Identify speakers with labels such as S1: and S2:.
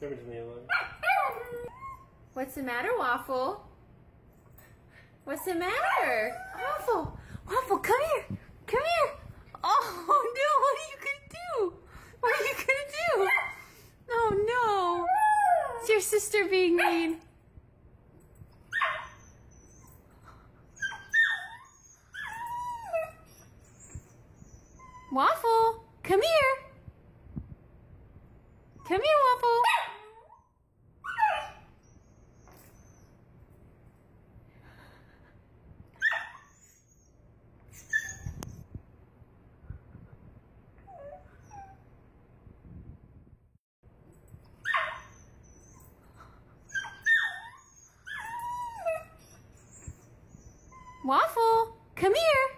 S1: Give it to me, Logan.
S2: What's the matter, Waffle? What's the matter? Waffle! Waffle, come here! Come here! Oh no, what are you gonna do? What are you gonna do? Oh no! Is your sister being mean? Waffle, come here! Come here, Waffle! Waffle, come here!